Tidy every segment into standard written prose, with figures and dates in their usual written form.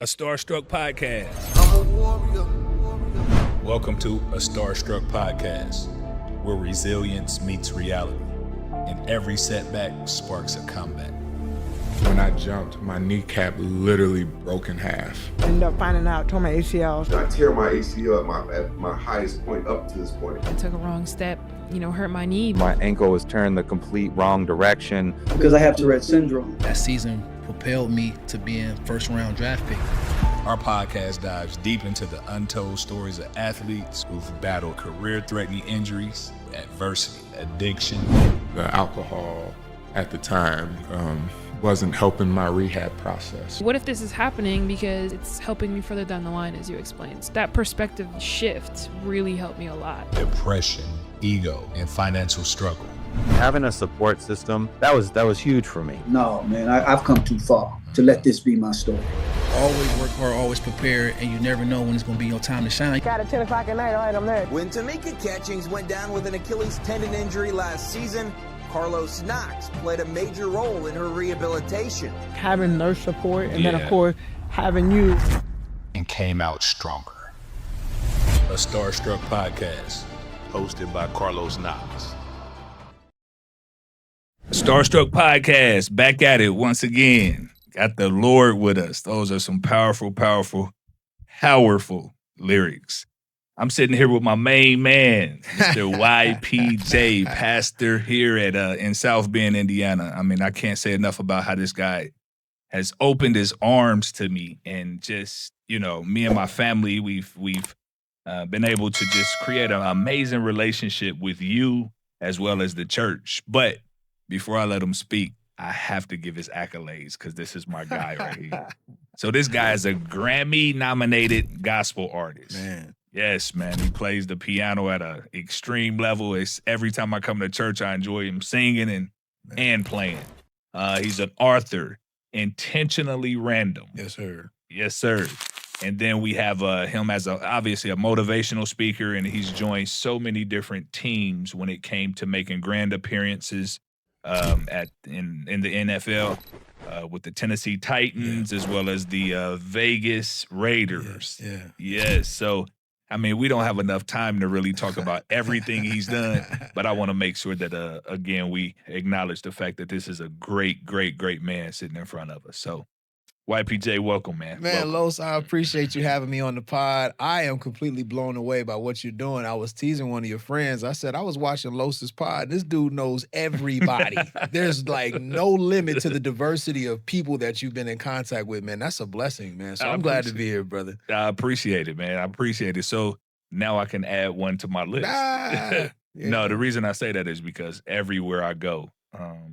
A Starstruck Podcast. I'm a warrior. Welcome to A Starstruck Podcast, where resilience meets reality, and every setback sparks a comeback. When I jumped, my kneecap literally broke in half. Ended up finding out, tore my ACL. I tear my ACL at my highest point up to this point. I took a wrong step, hurt my knee. My ankle was turned the complete wrong direction. Because I have Tourette syndrome. That season propelled me to being first-round draft pick. Our podcast dives deep into the untold stories of athletes who've battled career-threatening injuries, adversity, addiction. The alcohol at the time wasn't helping my rehab process. What if this is happening because it's helping me further down the line, as you explained? That perspective shift really helped me a lot. Depression, ego, and financial struggle. Having a support system, that was huge for me. No, man, I've come too far to let this be my story. Always work hard, always prepare, and you never know when it's going to be your time to shine. Got at 10 o'clock at night, all right, I'm there. When Tamika Catchings went down with an Achilles tendon injury last season, Carlos Knox played a major role in her rehabilitation. Having nurse support, and then, of course, having you. And came out stronger. A Starstruck Podcast, hosted by Carlos Knox. Starstruck Podcast, back at it once again. Got the Lord with us. Those are some powerful, powerful, powerful lyrics. I'm sitting here with my main man, Mr. YPJ, pastor here at in South Bend, Indiana. I mean, I can't say enough about how this guy has opened his arms to me, and just, me and my family, we've been able to just create an amazing relationship with you as well as the church. But before I let him speak, I have to give his accolades because this is my guy right here. So this guy is a Grammy-nominated gospel artist. Man. Yes, man. He plays the piano at an extreme level. It's every time I come to church, I enjoy him singing and playing. He's an author, Intentionally Random. Yes, sir. Yes, sir. And then we have him as obviously a motivational speaker, and he's joined so many different teams when it came to making grand appearances in the NFL with the Tennessee Titans as well as the Vegas Raiders. Yeah. Yes. So, I mean, we don't have enough time to really talk about everything he's done, but I want to make sure that, again, we acknowledge the fact that this is a great, great, great man sitting in front of us. So, YPJ, welcome, man. Man, welcome. Los, I appreciate you having me on the pod. I am completely blown away by what you're doing. I was teasing one of your friends. I said, I was watching Los's pod. This dude knows everybody. There's like no limit to the diversity of people that you've been in contact with, man. That's a blessing, man. So I'm glad to be here, brother. I appreciate it, man. I appreciate it. So now I can add one to my list. Yeah. No, the reason I say that is because everywhere I go,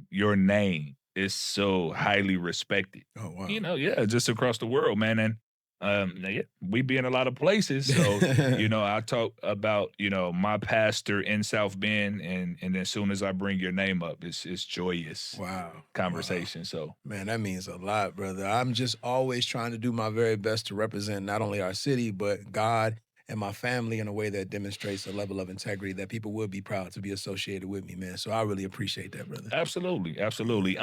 your name is so highly respected. Oh, wow. Just across the world, man. And we be in a lot of places. So, I talk about, my pastor in South Bend, and as soon as I bring your name up, it's joyous conversation. Wow. So, man, that means a lot, brother. I'm just always trying to do my very best to represent not only our city, but God and my family in a way that demonstrates a level of integrity that people would be proud to be associated with me, man. So I really appreciate that, brother. Absolutely. Absolutely.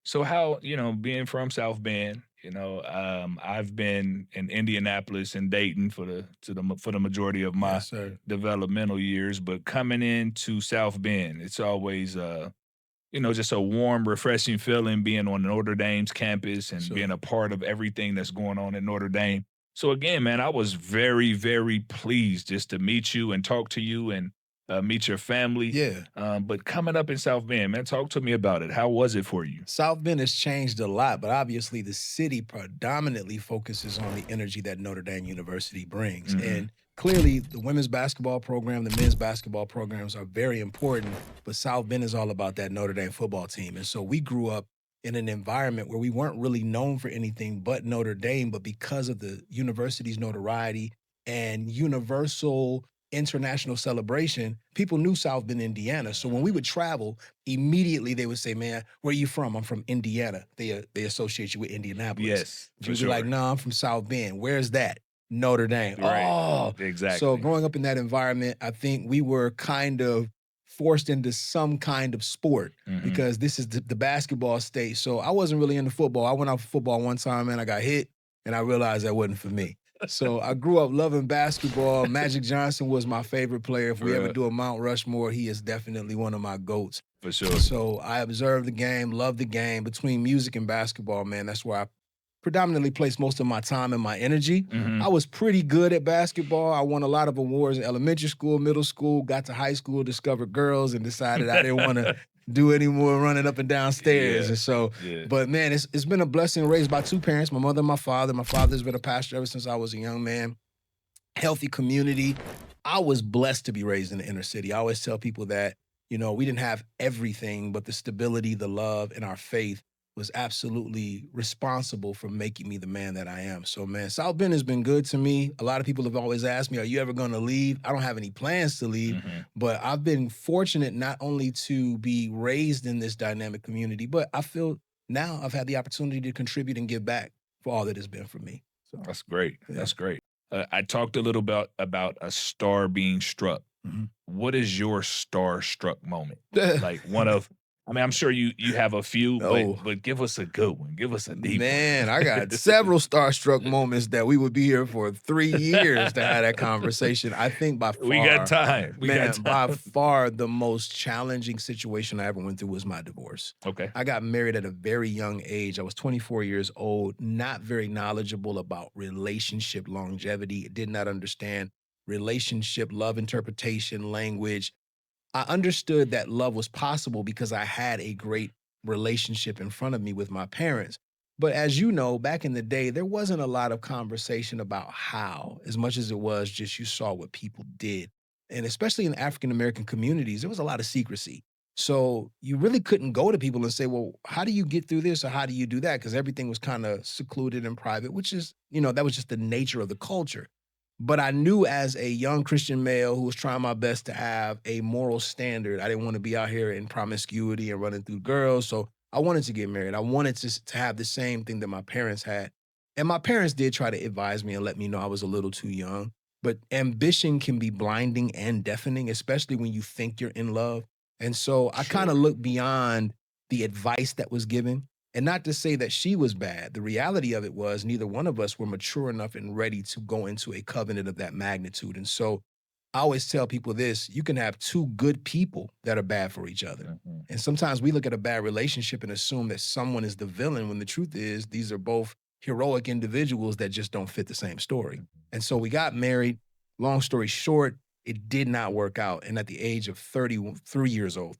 So how, being from South Bend, I've been in Indianapolis and Dayton for the majority of my developmental years, but coming into South Bend, it's always just a warm, refreshing feeling being on Notre Dame's campus and being a part of everything that's going on at Notre Dame. So again, man, I was very, very pleased just to meet you and talk to you and meet your family. Yeah. But coming up in South Bend, man, talk to me about it. How was it for you? South Bend has changed a lot, but obviously the city predominantly focuses on the energy that Notre Dame University brings. Mm-hmm. And clearly the women's basketball program, the men's basketball programs are very important, but South Bend is all about that Notre Dame football team. And so we grew up in an environment where we weren't really known for anything but Notre Dame, but because of the university's notoriety and universal international celebration, people knew South Bend, Indiana. So when we would travel, immediately they would say, man, where are you from? I'm from Indiana. They associate you with Indianapolis. Yes, You'd be like, no, I'm from South Bend. Where's that? Notre Dame. Right. Oh, exactly. So growing up in that environment, I think we were kind of forced into some kind of sport because this is the basketball state. So I wasn't really into football. I went out for football one time and I got hit. and I realized that wasn't for me. So I grew up loving basketball. Magic Johnson was my favorite player. If we ever do a Mount Rushmore, he is definitely one of my GOATs. For sure. So I observed the game, loved the game. Between music and basketball, man, that's where I predominantly placed most of my time and my energy. I was pretty good at basketball. I won a lot of awards in elementary school, middle school, got to high school, discovered girls, and decided I didn't want to do any more running up and down stairs. And so, but man, it's been a blessing raised by two parents, my mother and my father. My father's been a pastor ever since I was a young man. Healthy community. I was blessed to be raised in the inner city. I always tell people that, you know, we didn't have everything, but the stability, the love, and our faith was absolutely responsible for making me the man that I am. So, man, South Bend has been good to me. A lot of people have always asked me, are you ever going to leave? I don't have any plans to leave, but I've been fortunate not only to be raised in this dynamic community, but I feel now I've had the opportunity to contribute and give back for all that has been for me. So, that's great. Yeah. That's great. I talked a little about a star being struck. What is your star-struck moment? Like one of, I mean, I'm sure you have a few, but give us a good one. Give us a deep one. Man, I got several starstruck moments that we would be here for 3 years to have that conversation. I think by far, we got time. By far the most challenging situation I ever went through was my divorce. Okay. I got married at a very young age. I was 24 years old, not very knowledgeable about relationship longevity, did not understand relationship, love interpretation, language. I understood that love was possible because I had a great relationship in front of me with my parents. But as you know, back in the day, there wasn't a lot of conversation about how, as much as it was just you saw what people did. And especially in African-American communities, there was a lot of secrecy. So you really couldn't go to people and say, well, how do you get through this or how do you do that? Because everything was kind of secluded and private, which is, you know, that was just the nature of the culture. But I knew as a young Christian male who was trying my best to have a moral standard, I didn't want to be out here in promiscuity and running through girls. So I wanted to get married. I wanted to have the same thing that my parents had. And my parents did try to advise me and let me know I was a little too young. But ambition can be blinding and deafening, especially when you think you're in love. And so I kind of looked beyond the advice that was given. And not to say that she was bad. The reality of it was neither one of us were mature enough and ready to go into a covenant of that magnitude. And so I always tell people this, you can have two good people that are bad for each other. And sometimes we look at a bad relationship and assume that someone is the villain when the truth is these are both heroic individuals that just don't fit the same story. And so we got married. Long story short, it did not work out. And at the age of 33 years old,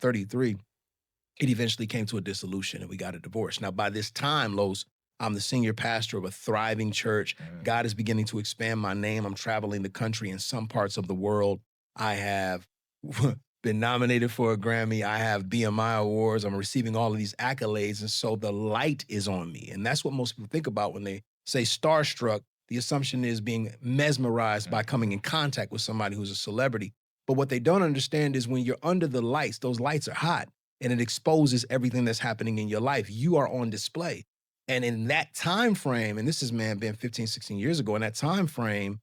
it eventually came to a dissolution and we got a divorce. Now, by this time, Los, I'm the senior pastor of a thriving church. God is beginning to expand my name. I'm traveling the country in some parts of the world. I have been nominated for a Grammy. I have BMI awards. I'm receiving all of these accolades. And so the light is on me. And that's what most people think about when they say starstruck. The assumption is being mesmerized by coming in contact with somebody who's a celebrity. But what they don't understand is when you're under the lights, those lights are hot. And it exposes everything that's happening in your life. You are on display. And in that time frame, and this has, man, been 15, 16 years ago, in that time frame,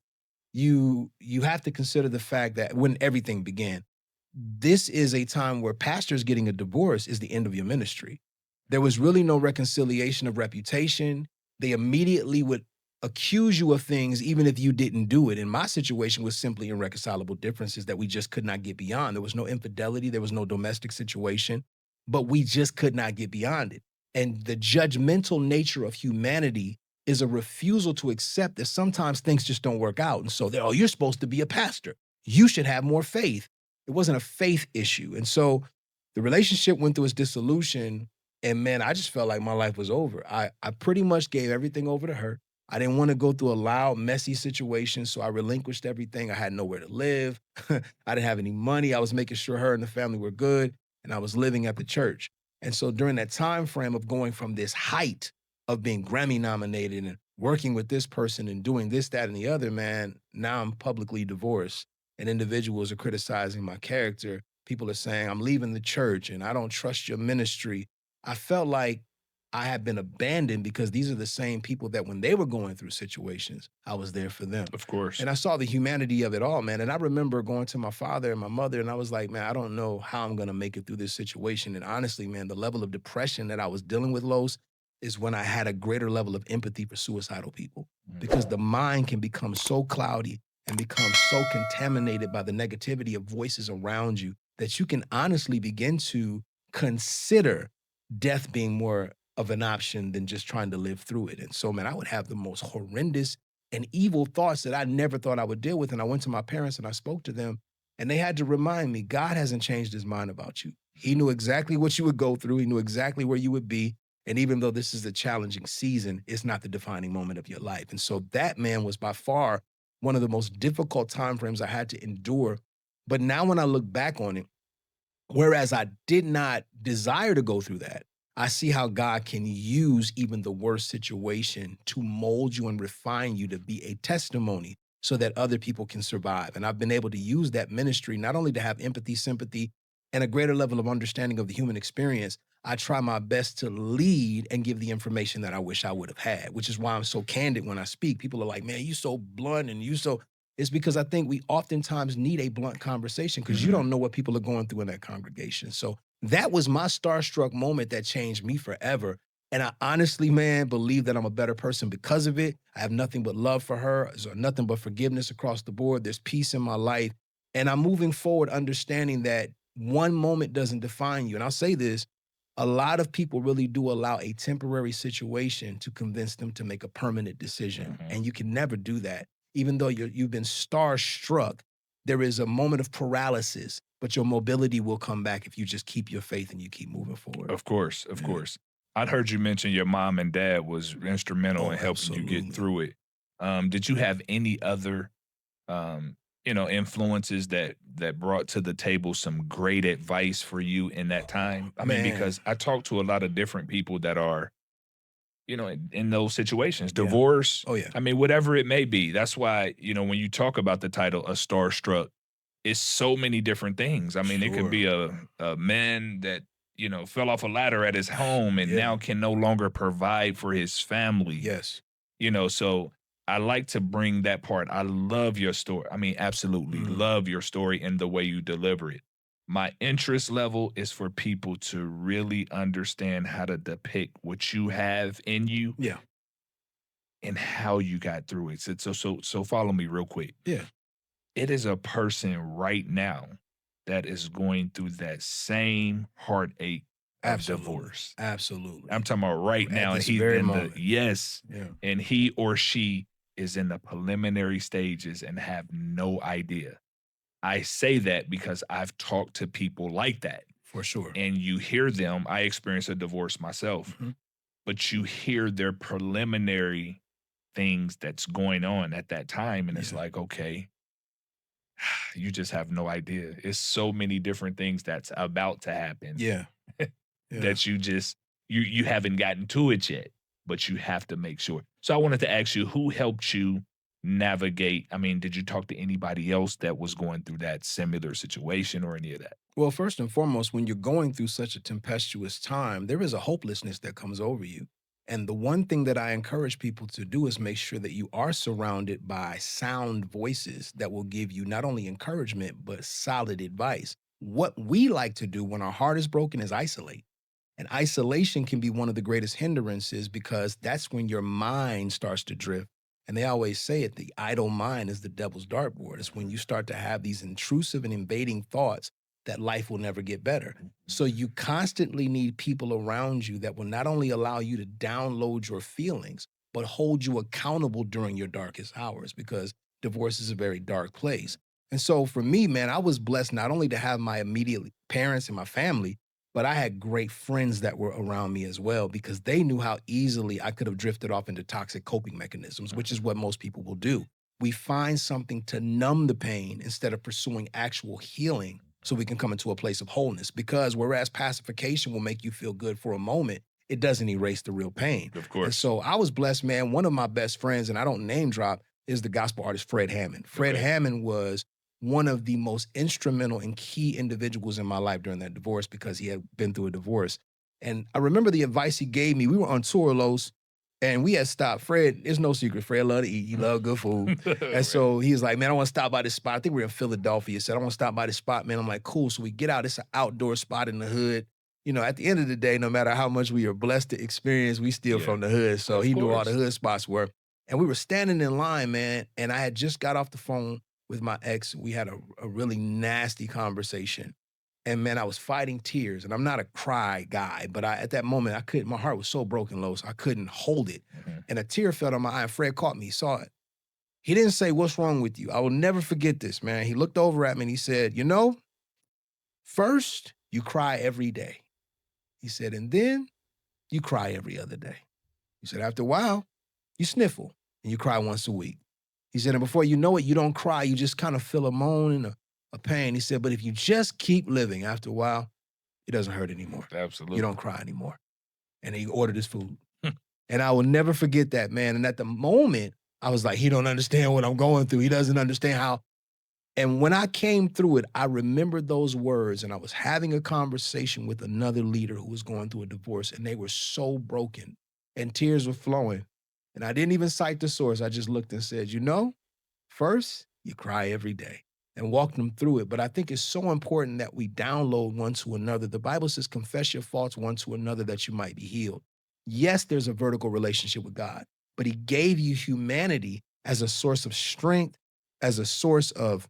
you have to consider the fact that when everything began, this is a time where pastors getting a divorce is the end of your ministry. There was really no reconciliation of reputation. They immediately would accuse you of things even if you didn't do it. And my situation was simply irreconcilable differences that we just could not get beyond. There was no infidelity. There was no domestic situation, but we just could not get beyond it. And the judgmental nature of humanity is a refusal to accept that sometimes things just don't work out. And so you're supposed to be a pastor. You should have more faith. It wasn't a faith issue. And so the relationship went through its dissolution. And man, I just felt like my life was over. I pretty much gave everything over to her. I didn't want to go through a loud, messy situation, so I relinquished everything. I had nowhere to live. I didn't have any money. I was making sure her and the family were good, and I was living at the church. And so during that time frame of going from this height of being Grammy nominated and working with this person and doing this, that, and the other, man, now I'm publicly divorced, and individuals are criticizing my character. People are saying, I'm leaving the church, and I don't trust your ministry. I felt like I had been abandoned because these are the same people that when they were going through situations, I was there for them. Of course. And I saw the humanity of it all, man. And I remember going to my father and my mother, and I was like, man, I don't know how I'm going to make it through this situation. And honestly, man, the level of depression that I was dealing with, Los, is when I had a greater level of empathy for suicidal people, because the mind can become so cloudy and become so contaminated by the negativity of voices around you that you can honestly begin to consider death being more of an option than just trying to live through it. And so, man, I would have the most horrendous and evil thoughts that I never thought I would deal with. And I went to my parents and I spoke to them, and they had to remind me, God hasn't changed his mind about you. He knew exactly what you would go through. He knew exactly where you would be. And even though this is a challenging season, it's not the defining moment of your life. And so that, man, was by far one of the most difficult time frames I had to endure. But now when I look back on it, whereas I did not desire to go through that, I see how God can use even the worst situation to mold you and refine you to be a testimony so that other people can survive. And I've been able to use that ministry not only to have empathy, sympathy, and a greater level of understanding of the human experience. I try my best to lead and give the information that I wish I would have had, which is why I'm so candid when I speak. People are like, man, you so blunt and you so... It's because I think we oftentimes need a blunt conversation because you don't know what people are going through in that congregation. So that was my starstruck moment that changed me forever. And I honestly, man, believe that I'm a better person because of it. I have nothing but love for her. There's nothing but forgiveness across the board. There's peace in my life. And I'm moving forward understanding that one moment doesn't define you. And I'll say this, a lot of people really do allow a temporary situation to convince them to make a permanent decision. And you can never do that. Even though you've been starstruck, there is a moment of paralysis, but your mobility will come back if you just keep your faith and you keep moving forward. Of course, of course. I'd heard you mention your mom and dad was instrumental in helping you get through it. Did you have any other, influences that brought to the table some great advice for you in that time? I mean, because I talk to a lot of different people that are, in those situations, divorce. Oh, yeah. I mean, whatever it may be. That's why, when you talk about the title, A Starstruck, it's so many different things. I mean, it could be a man that, fell off a ladder at his home and now can no longer provide for his family. Yes. So I like to bring that part. I love your story. I mean, absolutely love your story and the way you deliver it. My interest level is for people to really understand how to depict what you have in you. Yeah. And how you got through it. So follow me real quick. Yeah. It is a person right now that is going through that same heartache of divorce. Absolutely. I'm talking about right now. And he's in and he or she is in the preliminary stages and have no idea. I say that because I've talked to people like that. For sure. And you hear them. I experienced a divorce myself. But you hear their preliminary things that's going on at that time. And it's like, okay, you just have no idea. It's so many different things that's about to happen. That you haven't gotten to it yet, but you have to make sure. So I wanted to ask you, who helped you navigate? I mean, did you talk to anybody else that was going through that similar situation or any of that? Well, first and foremost, when you're going through such a tempestuous time, there is a hopelessness that comes over you. And the one thing that I encourage people to do is make sure that you are surrounded by sound voices that will give you not only encouragement, but solid advice. What we like to do when our heart is broken is isolate. And isolation can be one of the greatest hindrances because that's when your mind starts to drift. And they always say it, the idle mind is the devil's dartboard. It's when you start to have these intrusive and invading thoughts that life will never get better. So you constantly need people around you that will not only allow you to download your feelings, but hold you accountable during your darkest hours, because divorce is a very dark place. And so for me, man, I was blessed not only to have my immediate parents and my family, but I had great friends that were around me as well, because they knew how easily I could have drifted off into toxic coping mechanisms, which is what most people will do. We find something to numb the pain instead of pursuing actual healing so we can come into a place of wholeness. Because whereas pacification will make you feel good for a moment, it doesn't erase the real pain. Of course. And so I was blessed, man. One of my best friends, and I don't name drop, is the gospel artist Fred Hammond. Fred Hammond was one of the most instrumental and key individuals in my life during that divorce because he had been through a divorce. And I remember the advice he gave me. We were on tour, Los, and we had stopped. Fred, it's no secret, Fred loved to eat. He loved good food. And so he was like, man, I want to stop by this spot. I think we were in Philadelphia. He said, I want to stop by this spot, man. I'm like, cool. So we get out. It's an outdoor spot in the hood. you know, at the end of the day, no matter how much we are blessed to experience, we still from the hood. So Of he knew all course. the hood spots were. And we were standing in line, man, and I had just got off the phone with my ex. We had a really nasty conversation. And man, I was fighting tears. And I'm not a cry guy, but at that moment, I couldn't, my heart was so broken, Los, I couldn't hold it. And a tear fell on my eye, and Fred caught me, he saw it. He didn't say, "What's wrong with you?" I will never forget this, man. He looked over at me and he said, "You know, first you cry every day." He said, "And then you cry every other day." He said, "After a while, you sniffle and you cry once a week." He said, "And before you know it, you don't cry. You just kind of feel a moan and a pain." He said, "But if you just keep living, after a while, it doesn't hurt anymore. Absolutely. You don't cry anymore." And he ordered his food. And I will never forget that, man. And at the moment, I was like, he don't understand what I'm going through. He doesn't understand how. And when I came through it, I remembered those words, and I was having a conversation with another leader who was going through a divorce, and they were so broken, and tears were flowing. And I didn't even cite the source. I just looked and said, "You know, first, you cry every day," and walked them through it. But I think it's so important that we download one to another. The Bible says, "Confess your faults one to another that you might be healed." Yes, there's a vertical relationship with God, but he gave you humanity as a source of strength, as a source of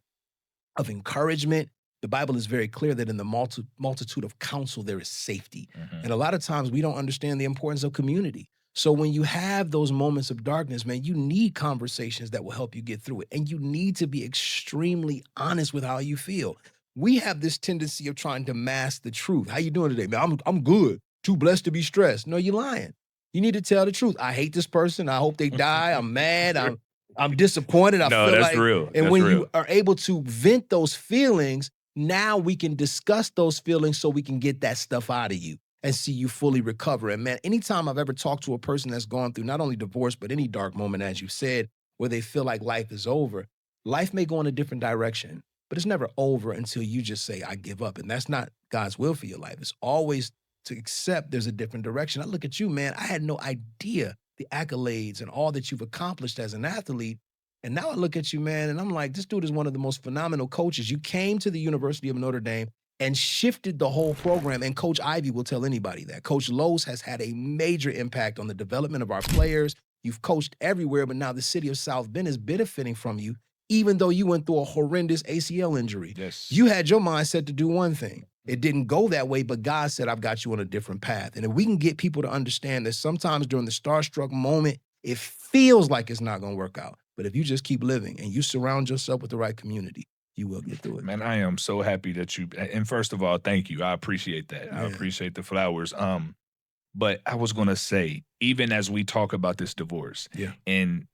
encouragement. The Bible is very clear that in the multitude of counsel, there is safety. And a lot of times we don't understand the importance of community. So when you have those moments of darkness, man, you need conversations that will help you get through it. And you need to be extremely honest with how you feel. We have this tendency of trying to mask the truth. "How you doing today, man?" I'm good. Too blessed to be stressed." No, you're lying. You need to tell the truth. "I hate this person. I hope they die. I'm mad. I'm disappointed. I No, feel that's like," real. And That's when real. you are able to vent those feelings, now we can discuss those feelings so we can get that stuff out of you and see you fully recover. And man, anytime I've ever talked to a person that's gone through not only divorce, but any dark moment, as you said, where they feel like life is over, life may go in a different direction, but it's never over until you just say, "I give up." And that's not God's will for your life. It's always to accept there's a different direction. I look at you, man, I had no idea the accolades and all that you've accomplished as an athlete. And now I look at you, man, and I'm like, this dude is one of the most phenomenal coaches. You came to the University of Notre Dame and shifted the whole program. And Coach Ivy will tell anybody that. Coach Lowe's has had a major impact on the development of our players. You've coached everywhere, but now the city of South Bend is benefiting from you, even though you went through a horrendous ACL injury. Yes. You had your mindset to do one thing. It didn't go that way, but God said, "I've got you on a different path." And if we can get people to understand that sometimes during the starstruck moment, it feels like it's not going to work out. But if you just keep living and you surround yourself with the right community, you will get through it. Man, I am so happy that you, and first of all, thank you. I appreciate that. I Yeah. appreciate the flowers. But I was gonna say, even as we talk about this divorce, Yeah. and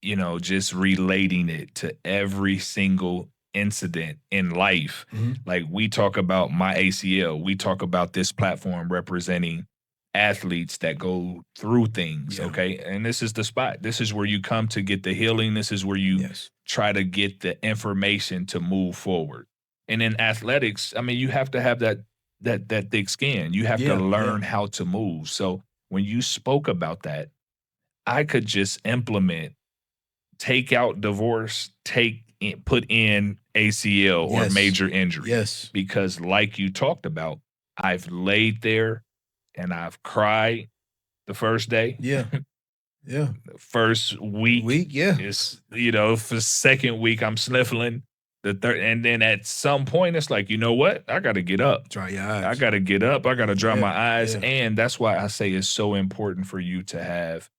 you know, just relating it to every single incident in life, like we talk about my ACL, we talk about this platform representing athletes that go through things, Yeah. okay? And this is the spot. This is where you come to get the healing. This is where you Yes. try to get the information to move forward. And in athletics, I mean, you have to have that thick skin. You have Yeah, to learn yeah. how to move. So when you spoke about that, I could just implement, take out divorce, put in ACL or Yes. major injury. Yes. Because like you talked about, I've laid there and I've cried the first day. Yeah. Yeah. First week, Yeah. it's, you know, for second week, I'm sniffling. The third, and then at some point, it's like, you know what? I got to get up. Dry your eyes. I got to get up. I got to dry Yeah, my eyes. yeah. And that's why I say it's so important for you to have,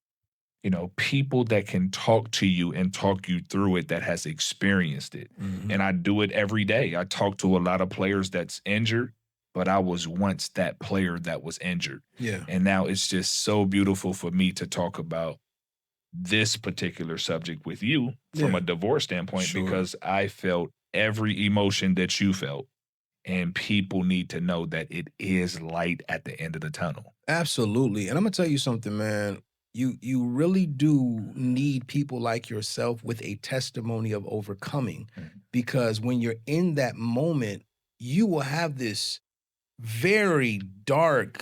you know, people that can talk to you and talk you through it that has experienced it. And I do it every day. I talk to a lot of players that's injured, but I was once that player that was injured. Yeah. And now it's just so beautiful for me to talk about this particular subject with you from Yeah. a divorce standpoint, Sure. because I felt every emotion that you felt, and people need to know that it is light at the end of the tunnel. Absolutely. And I'm gonna tell you something, man. You really do need people like yourself with a testimony of overcoming, because when you're in that moment, you will have this very dark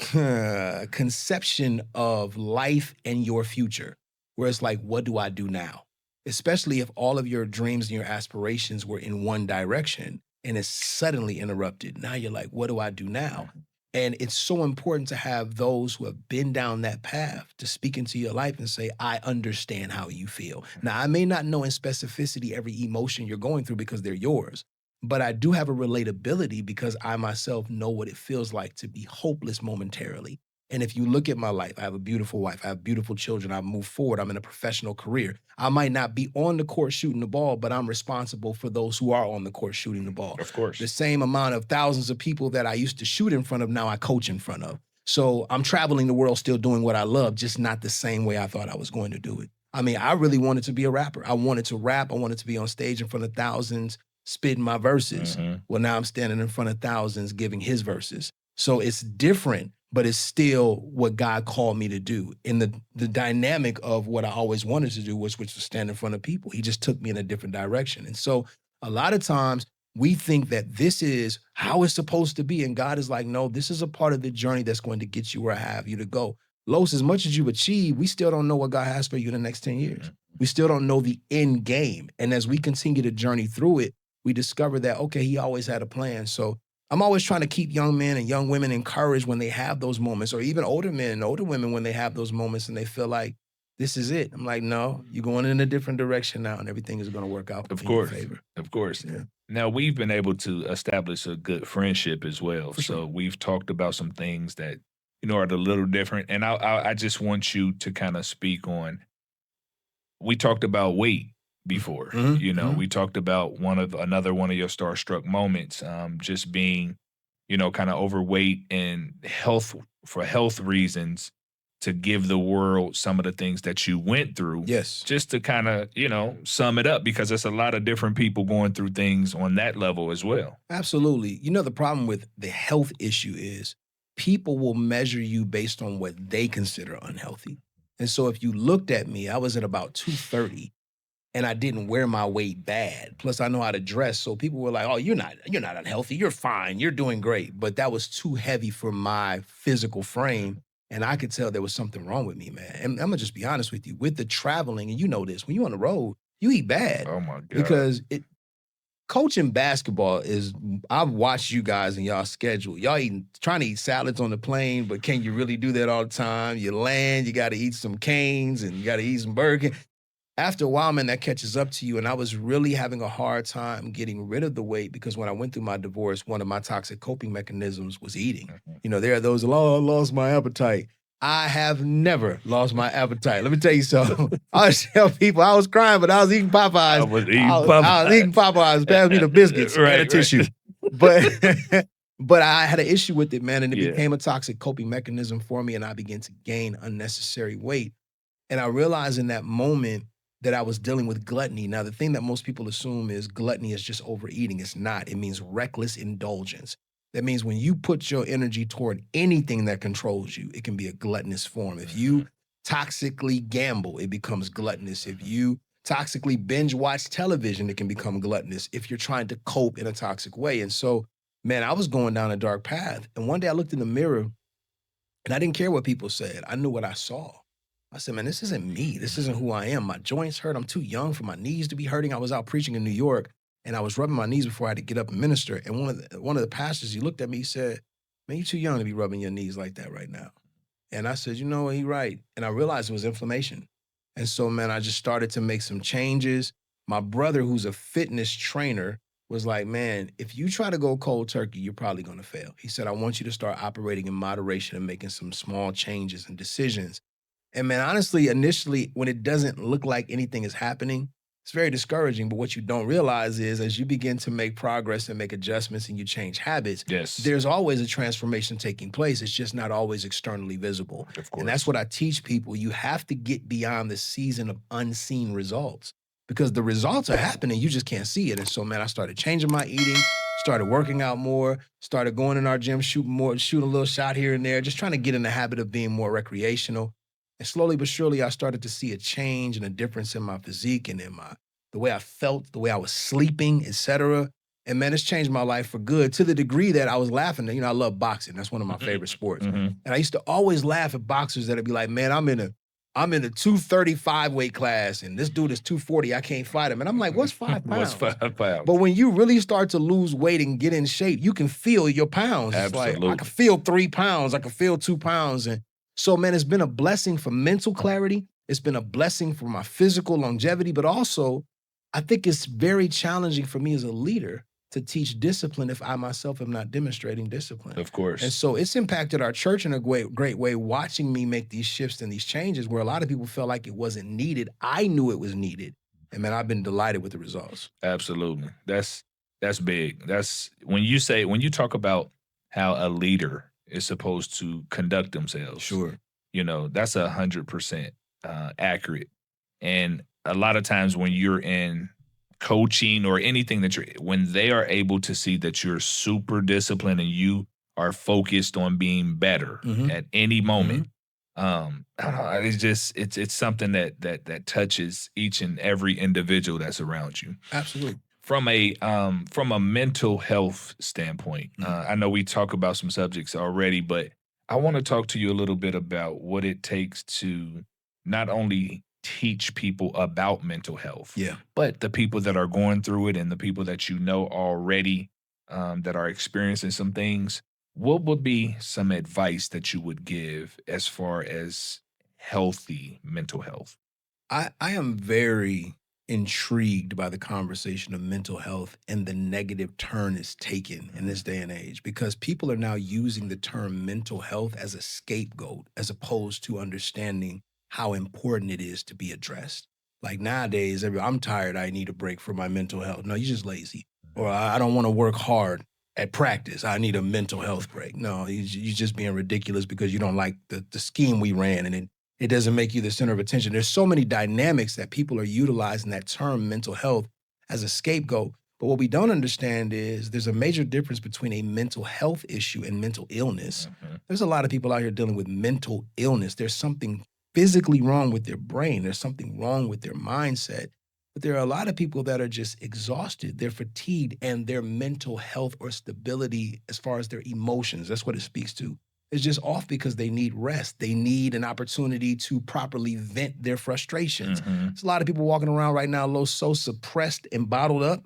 conception of life and your future, where it's like, what do I do now? Especially if all of your dreams and your aspirations were in one direction and it's suddenly interrupted. Now you're like, what do I do now? And it's so important to have those who have been down that path to speak into your life and say, I understand how you feel. Now, I may not know in specificity every emotion you're going through because they're yours, but I do have a relatability because I myself know what it feels like to be hopeless momentarily. And if you look at my life, I have a beautiful wife, I have beautiful children, I've moved forward, I'm in a professional career. I might not be on the court shooting the ball, but I'm responsible for those who are on the court shooting the ball. Of course. The same amount of thousands of people that I used to shoot in front of, now I coach in front of. So I'm traveling the world still doing what I love, just not the same way I thought I was going to do it. I mean, I really wanted to be a rapper. I wanted to rap. I wanted to be on stage in front of thousands, spitting my verses. Well, now I'm standing in front of thousands giving his verses. So it's different, but it's still what God called me to do. In the dynamic of what I always wanted to do, which was stand in front of people. He just took me in a different direction. And so a lot of times we think that this is how it's supposed to be. And God is like, no, this is a part of the journey that's going to get you where I have you to go. Los, as much as you've achieved, we still don't know what God has for you in the next 10 years. We still don't know the end game. And as we continue to journey through it, we discover that, okay, he always had a plan. So I'm always trying to keep young men and young women encouraged when they have those moments, or even older men and older women when they have those moments and they feel like, this is it. I'm like, no, you're going in a different direction now and everything is going to work out Of in course. your favor. Of course. Yeah. Now, we've been able to establish a good friendship as well. For sure. So we've talked about some things that, are a little different. And I just want you to kind of speak on, we talked about weight before. We talked about another one of your starstruck moments, just being, kind of overweight and for health reasons, to give the world some of the things that you went through. Yes. Just to kind of, sum it up, because there's a lot of different people going through things on that level as well. Absolutely. The problem with the health issue is people will measure you based on what they consider unhealthy. And so if you looked at me, I was at about 230 and I didn't wear my weight bad. Plus I know how to dress. So people were like, oh, you're not unhealthy. You're fine. You're doing great. But that was too heavy for my physical frame. And I could tell there was something wrong with me, man. And I'm gonna just be honest with you. With the traveling, and you know this, when you're on the road, you eat bad. Oh my God. Because coaching basketball is, I've watched you guys and y'all schedule. Y'all trying to eat salads on the plane, but can you really do that all the time? You land, you gotta eat some Canes and you gotta eat some Burger King. After a while, man, that catches up to you. And I was really having a hard time getting rid of the weight because when I went through my divorce, one of my toxic coping mechanisms was eating. There are those, oh, I lost my appetite. I have never lost my appetite. Let me tell you something. I always tell people I was crying, but I was eating Popeyes. I was eating Popeyes. Pass me the biscuits and a tissue. But I had an issue with it, man, and it became a toxic coping mechanism for me, and I began to gain unnecessary weight. And I realized in that moment that I was dealing with gluttony. Now, the thing that most people assume is gluttony is just overeating. It's not. It means reckless indulgence. That means when you put your energy toward anything that controls you, it can be a gluttonous form. If you toxically gamble, it becomes gluttonous. If you toxically binge watch television, it can become gluttonous if you're trying to cope in a toxic way. And so, man, I was going down a dark path. And one day I looked in the mirror and I didn't care what people said. I knew what I saw. I said, man, this isn't me. This isn't who I am. My joints hurt. I'm too young for my knees to be hurting. I was out preaching in New York and I was rubbing my knees before I had to get up and minister. And one of the pastors, he looked at me, he said, man, you're too young to be rubbing your knees like that right now. And I said, you know what, he's right. And I realized it was inflammation. And so, man, I just started to make some changes. My brother, who's a fitness trainer, was like, man, if you try to go cold turkey, you're probably going to fail. He said, I want you to start operating in moderation and making some small changes and decisions. And man, honestly, initially, when it doesn't look like anything is happening, it's very discouraging. But what you don't realize is as you begin to make progress and make adjustments and you change habits, there's always a transformation taking place. It's just not always externally visible. Of course. And that's what I teach people. You have to get beyond the season of unseen results because the results are happening. You just can't see it. And so, man, I started changing my eating, started working out more, started going in our gym, shooting a little shot here and there, just trying to get in the habit of being more recreational. And slowly but surely, I started to see a change and a difference in my physique and in the way I felt, the way I was sleeping, et cetera. And man, it's changed my life for good to the degree that I was laughing. I love boxing. That's one of my favorite sports. And I used to always laugh at boxers that'd be like, man, I'm I'm in the 235 weight class, and this dude is 240. I can't fight him. And I'm like, what's 5 pounds? What's 5 pounds? But when you really start to lose weight and get in shape, you can feel your pounds. Absolutely. It's like, I can feel 3 pounds. I can feel 2 pounds. And so, man, it's been a blessing for mental clarity. It's been a blessing for my physical longevity, but also I think it's very challenging for me as a leader to teach discipline if I myself am not demonstrating discipline. Of course. And so it's impacted our church in a great way, watching me make these shifts and these changes where a lot of people felt like it wasn't needed. I knew it was needed. And man, I've been delighted with the results. Absolutely. That's big. That's when you talk about how a leader is supposed to conduct themselves. Sure. You know, that's 100% accurate. And a lot of times when you're in coaching or anything when they are able to see that you're super disciplined and you are focused on being better at any moment, I don't know, it's something that touches each and every individual that's around you. Absolutely. From a mental health standpoint, I know we talk about some subjects already, but I want to talk to you a little bit about what it takes to not only teach people about mental health, but the people that are going through it and the people that you know already that are experiencing some things. What would be some advice that you would give as far as healthy mental health? I am very intrigued by the conversation of mental health and the negative turn it's taken in this day and age, because people are now using the term mental health as a scapegoat as opposed to understanding how important it is to be addressed. Like nowadays, I'm tired, I need a break for my mental health. No, you're just lazy. Or I don't want to work hard at practice, I need a mental health break. No, you're just being ridiculous because you don't like the scheme we ran, and it doesn't make you the center of attention. There's so many dynamics that people are utilizing that term mental health as a scapegoat. But what we don't understand is there's a major difference between a mental health issue and mental illness. There's a lot of people out here dealing with mental illness. There's something physically wrong with their brain. There's something wrong with their mindset. But there are a lot of people that are just exhausted. They're fatigued, and their mental health or stability as far as their emotions, that's what it speaks to, is just off because they need rest. They need an opportunity to properly vent their frustrations. There's a lot of people walking around right now, so suppressed and bottled up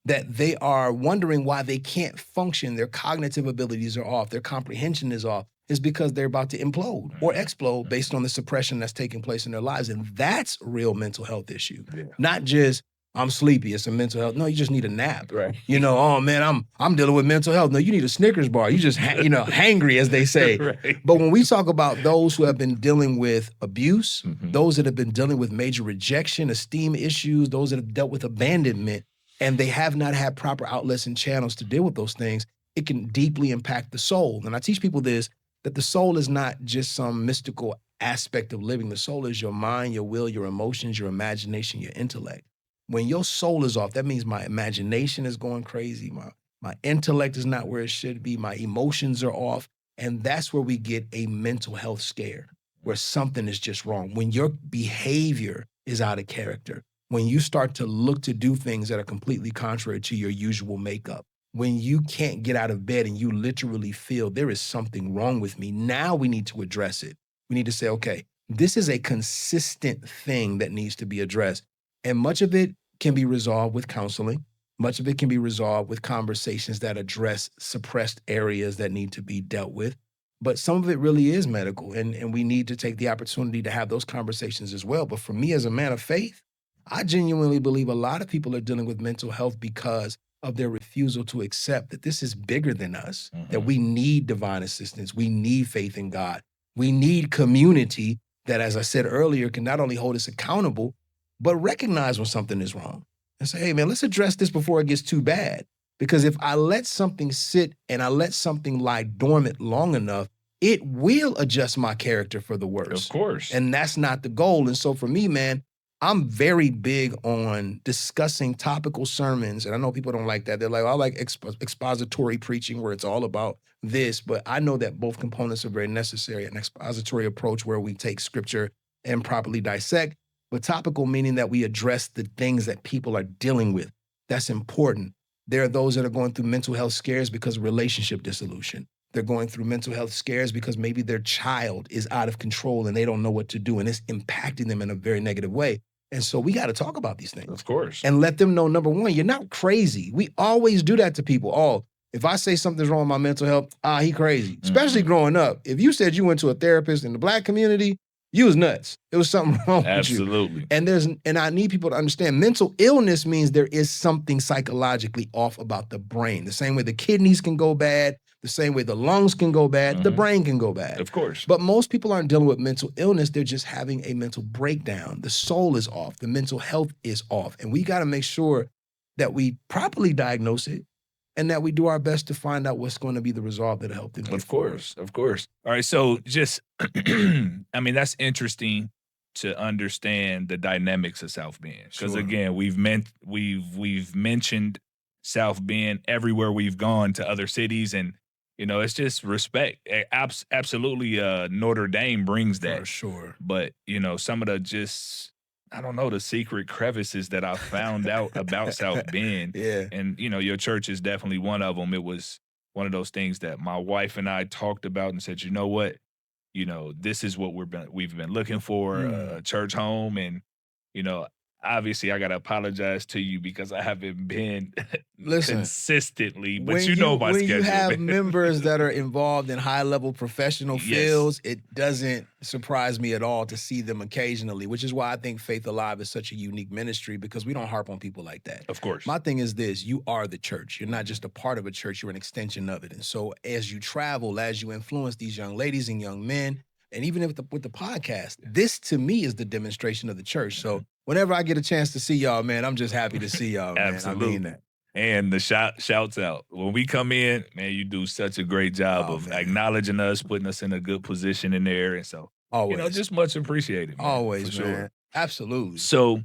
that they are wondering why they can't function. Their cognitive abilities are off. Their comprehension is off. Is because they're about to implode or explode based on the suppression that's taking place in their lives. And that's a real mental health issue. Not just, I'm sleepy, it's a mental health. No, you just need a nap. Right. You know, oh man, I'm dealing with mental health. No, you need a Snickers bar. You just, hangry, as they say. Right. But when we talk about those who have been dealing with abuse, those that have been dealing with major rejection, esteem issues, those that have dealt with abandonment, and they have not had proper outlets and channels to deal with those things, it can deeply impact the soul. And I teach people this, that the soul is not just some mystical aspect of living. The soul is your mind, your will, your emotions, your imagination, your intellect. When your soul is off, that means my imagination is going crazy. My intellect is not where it should be. My emotions are off. And that's where we get a mental health scare, where something is just wrong. When your behavior is out of character, when you start to look to do things that are completely contrary to your usual makeup, when you can't get out of bed and you literally feel there is something wrong with me, now we need to address it. We need to say, okay, this is a consistent thing that needs to be addressed. And much of it can be resolved with counseling. Much of it can be resolved with conversations that address suppressed areas that need to be dealt with. But some of it really is medical, and we need to take the opportunity to have those conversations as well. But for me as a man of faith, I genuinely believe a lot of people are dealing with mental health because of their refusal to accept that this is bigger than us, that we need divine assistance. We need faith in God. We need community that, as I said earlier, can not only hold us accountable, but recognize when something is wrong and say, hey, man, let's address this before it gets too bad. Because if I let something sit and I let something lie dormant long enough, it will adjust my character for the worse. Of course. And that's not the goal. And so for me, man, I'm very big on discussing topical sermons. And I know people don't like that. They're like, I like expository preaching where it's all about this. But I know that both components are very necessary. An expository approach where we take scripture and properly dissect. But topical meaning that we address the things that people are dealing with. That's important. There are those that are going through mental health scares because of relationship dissolution. They're going through mental health scares because maybe their child is out of control and they don't know what to do, and it's impacting them in a very negative way. And so we got to talk about these things. Of course. And let them know, number one, you're not crazy. We always do that to people. Oh, if I say something's wrong with my mental health, he crazy. Especially growing up. If you said you went to a therapist in the Black community, you was nuts. It was something wrong with you. Absolutely. And I need people to understand mental illness means there is something psychologically off about the brain. The same way the kidneys can go bad, the same way the lungs can go bad, the brain can go bad. Of course. But most people aren't dealing with mental illness. They're just having a mental breakdown. The soul is off. The mental health is off. And we got to make sure that we properly diagnose it and that we do our best to find out what's going to be the resolve that'll help them. Of course. All right, so just, I mean, that's interesting to understand the dynamics of South Bend. Because again, we've mentioned South Bend everywhere we've gone to other cities, and it's just respect. Absolutely, Notre Dame brings that. For sure. But, some of the I don't know, the secret crevices that I found out about South Bend. Yeah. And, your church is definitely one of them. It was one of those things that my wife and I talked about and said, you know what? This is what we've been looking for, a church home. And, obviously I got to apologize to you because I haven't been consistently, but my schedule. When you have members that are involved in high-level professional fields, it doesn't surprise me at all to see them occasionally, which is why I think Faith Alive is such a unique ministry, because we don't harp on people like that. Of course. My thing is this: you are the church. You're not just a part of a church, you're an extension of it. And so as you travel, as you influence these young ladies and young men, and even with the podcast, this to me is the demonstration of the church. So whenever I get a chance to see y'all, man, I'm just happy to see y'all, man. Absolutely. I mean that. And the shouts out. When we come in, man, you do such a great job of acknowledging us, putting us in a good position in there. And so, always. Just much appreciated. Man, always, for man. Sure. Absolutely. So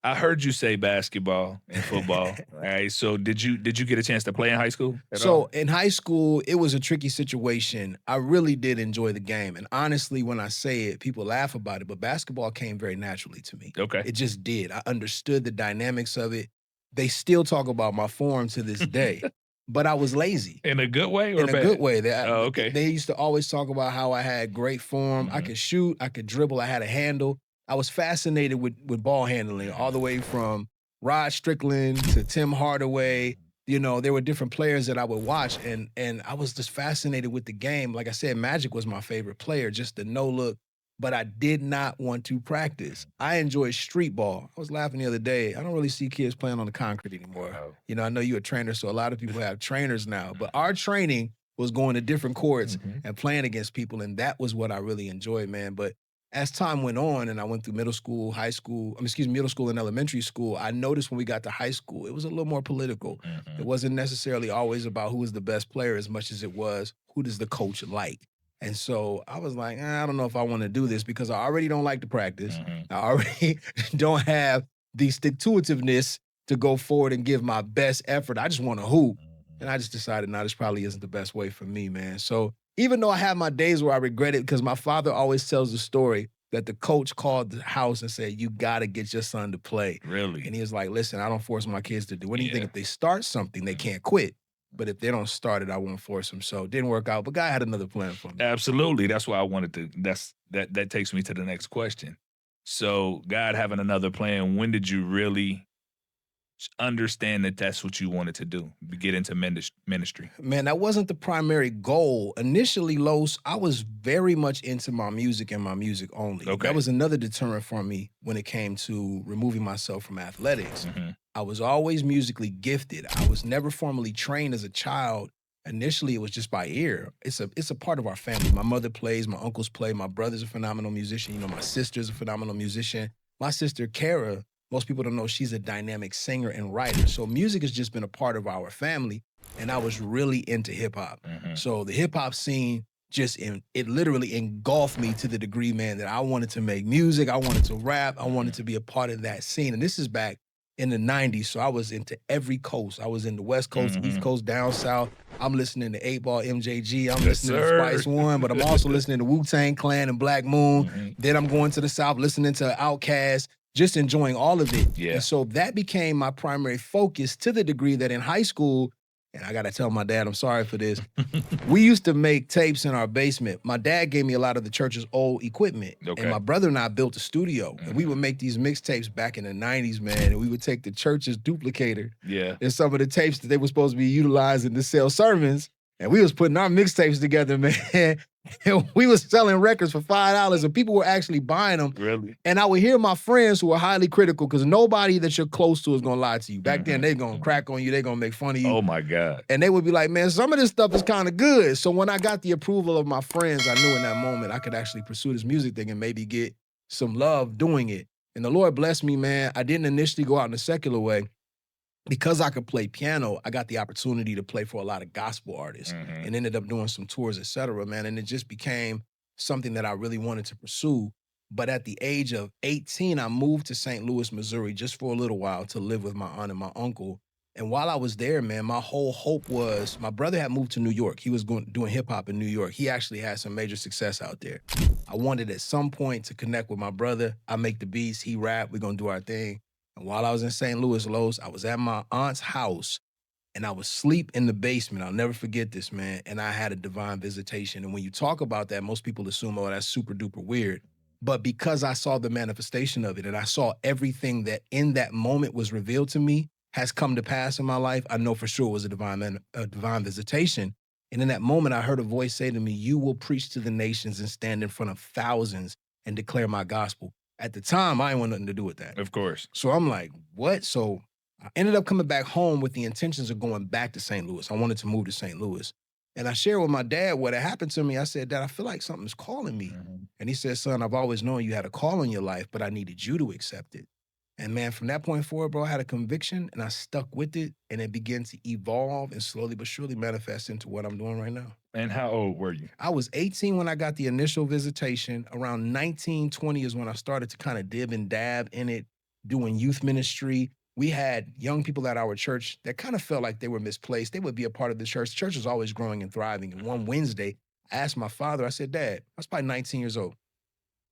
I heard you say basketball and football. All right. So did you get a chance to play in high school at all? In high school, it was a tricky situation. I really did enjoy the game. And honestly, when I say it, people laugh about it, but basketball came very naturally to me. Okay. It just did. I understood the dynamics of it. They still talk about my form to this day. But I was lazy. In a good way or in bad? a good way. Okay. They used to always talk about how I had great form. I could shoot, I could dribble, I had a handle. I was fascinated with ball handling, all the way from Rod Strickland to Tim Hardaway. There were different players that I would watch, and I was just fascinated with the game. Like I said, Magic was my favorite player, just the no-look, but I did not want to practice. I enjoyed street ball. I was laughing the other day. I don't really see kids playing on the concrete anymore. Wow. I know you're a trainer, so a lot of people have trainers now, but our training was going to different courts and playing against people, and that was what I really enjoyed, man. But as time went on and I went through middle school and elementary school, I noticed when we got to high school, it was a little more political. It wasn't necessarily always about who was the best player as much as it was who does the coach like. And so I was like, I don't know if I want to do this, because I already don't like to practice. I already don't have the stick-to-itiveness to go forward and give my best effort. I just want to hoop. And I just decided, this probably isn't the best way for me, man. So even though I have my days where I regret it, because my father always tells the story that the coach called the house and said, you got to get your son to play. Really? And he was like, listen, I don't force my kids to do anything. If they start something, they can't quit. But if they don't start it, I won't force them. So it didn't work out. But God had another plan for me. Absolutely. That's why I wanted to, that takes me to the next question. So God having another plan, when did you really understand that that's what you wanted to do, get into ministry? Man, that wasn't the primary goal. Initially, Los, I was very much into my music and my music only. Okay. That was another deterrent for me when it came to removing myself from athletics. I was always musically gifted. I was never formally trained as a child. Initially, it was just by ear. It's a part of our family. My mother plays, my uncles play, my brother's a phenomenal musician. My sister's a phenomenal musician. My sister, Kara, most people don't know she's a dynamic singer and writer. So music has just been a part of our family, and I was really into hip-hop. So the hip-hop scene it literally engulfed me to the degree, man, that I wanted to make music, I wanted to rap, I wanted to be a part of that scene. And this is back in the 90s, so I was into every coast. I was in the West Coast, East Coast, down South. I'm listening to 8 Ball, MJG. I'm listening to Spice One, but I'm also listening to Wu-Tang Clan and Black Moon. Then I'm going to the South, listening to Outkast, just enjoying all of it. And so that became my primary focus, to the degree that in high school and I gotta tell my dad, I'm sorry for this. We used to make tapes in our basement. My dad gave me a lot of the church's old equipment. Okay. And my brother and I built a studio. And we would make these mixtapes back in the 90s, man. And we would take the church's duplicator and some of the tapes that they were supposed to be utilizing to sell sermons. And we was putting our mixtapes together, man. And we was selling records for $5 and people were actually buying them. Really? And I would hear my friends who were highly critical, because nobody that you're close to is gonna lie to you. Back then, they gonna crack on you, they gonna make fun of you. Oh my God. And they would be like, man, some of this stuff is kind of good. So when I got the approval of my friends, I knew in that moment I could actually pursue this music thing and maybe get some love doing it. And the Lord blessed me, man. I didn't initially go out in a secular way. Because I could play piano, I got the opportunity to play for a lot of gospel artists and ended up doing some tours, et cetera, man. And it just became something that I really wanted to pursue. But at the age of 18, I moved to St. Louis, Missouri, just for a little while to live with my aunt and my uncle. And while I was there, man, my whole hope was, my brother had moved to New York. He was doing hip hop in New York. He actually had some major success out there. I wanted at some point to connect with my brother. I make the beats, he rap, we're gonna do our thing. And while I was in St. Louis, Los, I was at my aunt's house and I was asleep in the basement. I'll never forget this, man. And I had a divine visitation. And when you talk about that, most people assume, oh, that's super duper weird. But because I saw the manifestation of it and I saw everything that in that moment was revealed to me has come to pass in my life, I know for sure it was a divine visitation. And in that moment, I heard a voice say to me, you will preach to the nations and stand in front of thousands and declare my gospel. At the time, I didn't want nothing to do with that. Of course. So I'm like, what? So I ended up coming back home with the intentions of going back to St. Louis. I wanted to move to St. Louis. And I shared with my dad what had happened to me. I said, Dad, I feel like something's calling me. And he said, son, I've always known you had a call in your life, but I needed you to accept it. And man, from that point forward, bro, I had a conviction and I stuck with it and it began to evolve and slowly but surely manifest into what I'm doing right now. And how old were you? I was 18 when I got the initial visitation. Around 19, 20 is when I started to kind of dib and dab in it, doing youth ministry. We had young people at our church that kind of felt like they were misplaced. They would be a part of the church. Church was always growing and thriving. And one Wednesday, I asked my father, I said, Dad, I was probably 19 years old.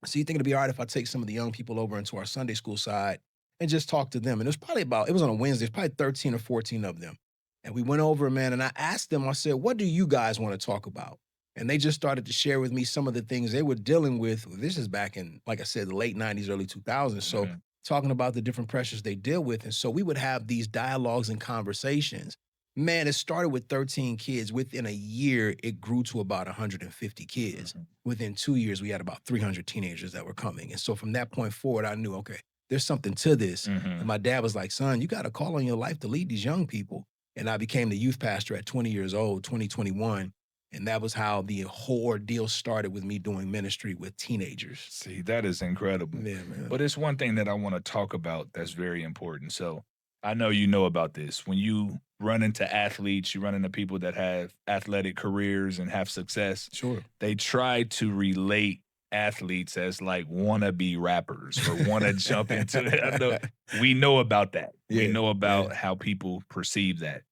So you think it'd be all right if I take some of the young people over into our Sunday school side and just talk to them? And it was on a Wednesday, it's probably 13 or 14 of them. And we went over, man, and I asked them, I said, what do you guys want to talk about? And they just started to share with me some of the things they were dealing with. This is back in, like I said, the late 90s, early 2000s. So talking about the different pressures they deal with. And so we would have these dialogues and conversations. Man, it started with 13 kids. Within a year, it grew to about 150 kids. Within 2 years, we had about 300 teenagers that were coming. And so from that point forward, I knew, okay, there's something to this. And my dad was like, son, you got a call on your life to lead these young people. And I became the youth pastor at 20 years old, 2021. And that was how the whole ordeal started with me doing ministry with teenagers. See, that is incredible. Yeah, man. But it's one thing that I want to talk about that's very important. So I know you know about this. When you run into athletes, you run into people that have athletic careers and have success. Sure. They try to relate athletes as like wannabe rappers or want to jump into it. We know about that. We know about how people perceive that.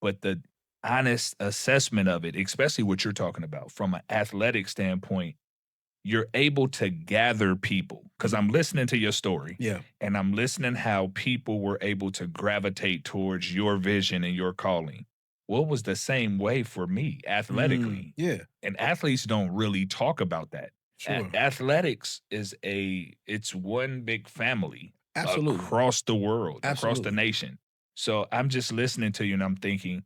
But the honest assessment of it, especially what you're talking about from an athletic standpoint, you're able to gather people. Because I'm listening to your story. Yeah. And I'm listening how people were able to gravitate towards your vision and your calling. What was the same way for me athletically? Yeah. And athletes don't really talk about that. Sure. Athletics is it's one big family. Absolutely. Across the world, Absolutely. across the nation. So I'm just listening to you and I'm thinking,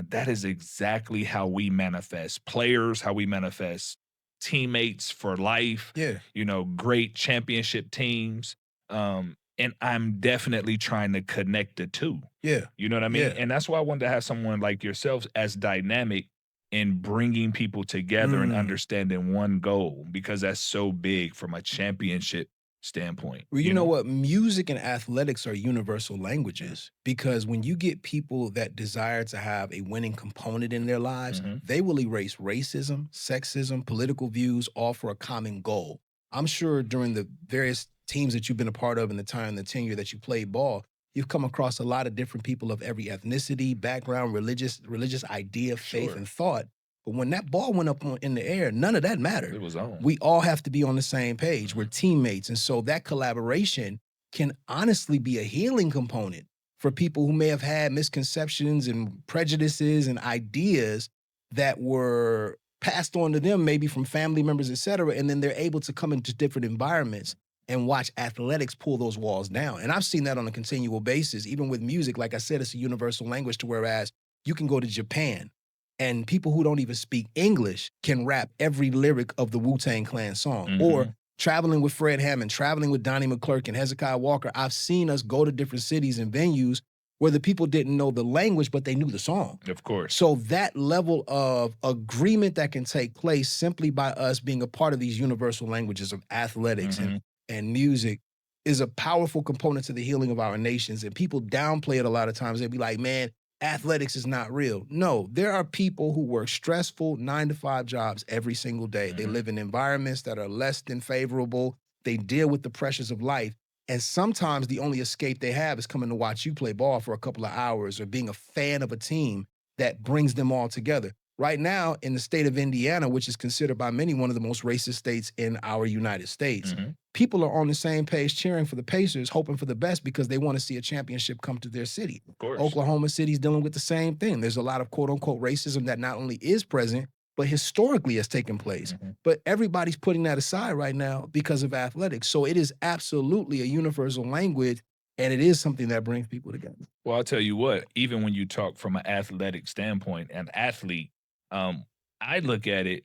that is exactly how we manifest players, how we manifest teammates for life. Yeah. You know, great championship teams. And I'm definitely trying to connect the two. Yeah. You know what I mean? Yeah. And that's why I wanted to have someone like yourself as dynamic in bringing people together and understanding one goal, because that's so big from a championship standpoint. Well, you know what? Music and athletics are universal languages, because when you get people that desire to have a winning component in their lives, they will erase racism, sexism, political views, all for a common goal. I'm sure during the various teams that you've been a part of in the time, the tenure that you played ball, you've come across a lot of different people of every ethnicity, background, religious idea, faith, and thought. But when that ball went up in the air, none of that mattered. It was on. We all have to be on the same page. We're teammates. And so that collaboration can honestly be a healing component for people who may have had misconceptions and prejudices and ideas that were passed on to them, maybe from family members, et cetera, and then they're able to come into different environments and watch athletics pull those walls down. And I've seen that on a continual basis, even with music. Like I said, it's a universal language to whereas you can go to Japan and people who don't even speak English can rap every lyric of the Wu-Tang Clan song. Or traveling with Fred Hammond, traveling with Donnie McClurkin and Hezekiah Walker, I've seen us go to different cities and venues where the people didn't know the language, but they knew the song. Of course. So that level of agreement that can take place simply by us being a part of these universal languages of athletics and music is a powerful component to the healing of our nations. And people downplay it a lot of times. They'd be like, man, athletics is not real. No, there are people who work stressful 9-to-5 jobs every single day. They live in environments that are less than favorable. They deal with the pressures of life. And sometimes the only escape they have is coming to watch you play ball for a couple of hours or being a fan of a team that brings them all together. Right now, in the state of Indiana, which is considered by many one of the most racist states in our United States, people are on the same page cheering for the Pacers, hoping for the best because they want to see a championship come to their city. Of course. Oklahoma City's dealing with the same thing. There's a lot of quote-unquote racism that not only is present, but historically has taken place. But everybody's putting that aside right now because of athletics. So it is absolutely a universal language, and it is something that brings people together. Well, I'll tell you what, even when you talk from an athletic standpoint, an athlete, I look at it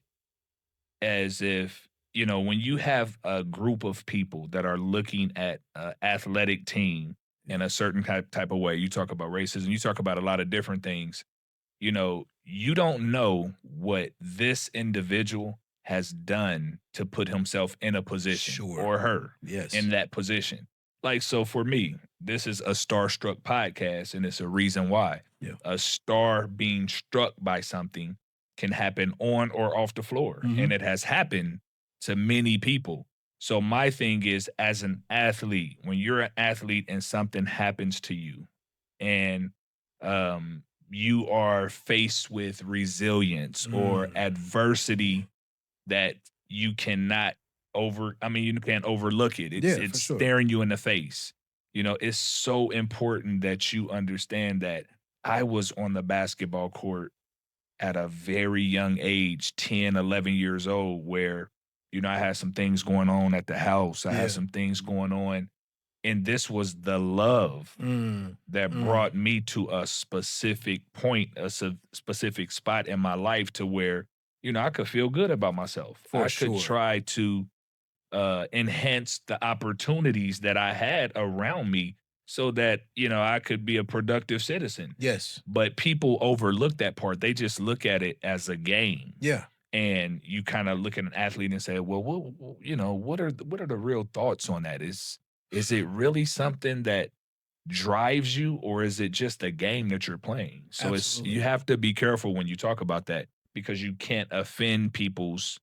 as if, you know, when you have a group of people that are looking at an athletic team in a certain type of way, you talk about racism, you talk about a lot of different things, you know, you don't know what this individual has done to put himself in a position or her in that position. Like, so for me, this is a Starstruck podcast, and it's a reason why. A star being struck by something can happen on or off the floor, and it has happened to many people. So my thing is, as an athlete, when you're an athlete and something happens to you, and you are faced with resilience or adversity that you cannot you can't overlook it. It's staring you in the face. You know, it's so important that you understand that I was on the basketball court at a very young age, 10, 11 years old, where, you know, I had some things going on at the house. I had some things going on. And this was the love that brought me to a specific point, a specific spot in my life to where, you know, I could feel good about myself. I could try to enhance the opportunities that I had around me so that, you know, I could be a productive citizen. Yes. But people overlook that part. They just look at it as a game. Yeah. And you kind of look at an athlete and say, well, you know, what are the real thoughts on that? Is it really something that drives you, or is it just a game that you're playing? So you have to be careful when you talk about that, because you can't offend people's